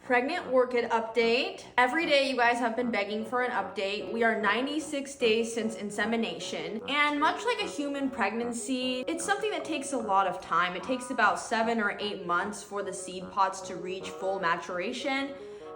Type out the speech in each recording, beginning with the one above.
Pregnant orchid update. Every day you guys have been begging for an update. We are 96 days since insemination, and much like a human pregnancy, it's something that takes a lot of time. It takes about 7 or 8 months for the seed pods to reach full maturation.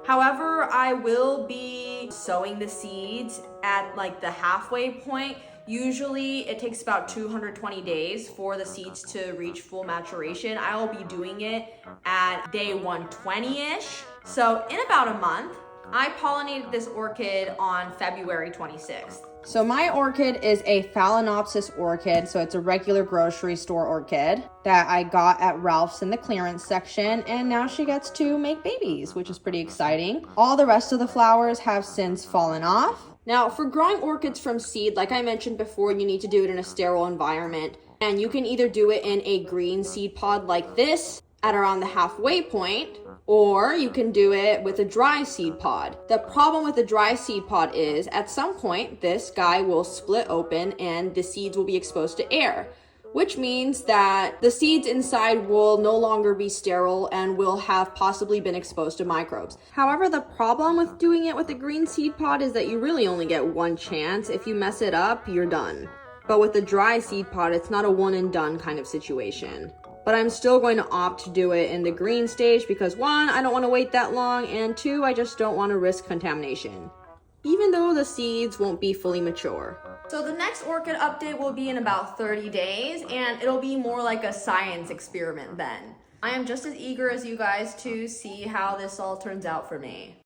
However, I will be sowing the seeds at like the halfway point. Usually it takes about 220 days for the seeds to reach full maturation. I will be doing it at day 120-ish. So in about a month, I pollinated this orchid on February 26th. So my orchid is a Phalaenopsis orchid, so it's a regular grocery store orchid that I got at Ralph's in the clearance section, and now she gets to make babies, which is pretty exciting. All the rest of the flowers have since fallen off. Now, for growing orchids from seed, like I mentioned before, you need to do it in a sterile environment, and you can either do it in a green seed pod like this at around the halfway point, or you can do it with a dry seed pod. The problem with a dry seed pod is at some point this guy will split open and the seeds will be exposed to air, which means that the seeds inside will no longer be sterile and will have possibly been exposed to microbes. However, the problem with doing it with a green seed pod is that you really only get one chance. If you mess it up, you're done. But with a dry seed pod, it's not a one and done kind of situation. But I'm still going to opt to do it in the green stage because 1, I don't want to wait that long, and 2, I just don't want to risk contamination, even though the seeds won't be fully mature. So the next orchid update will be in about 30 days, and it'll be more like a science experiment then. I am just as eager as you guys to see how this all turns out for me.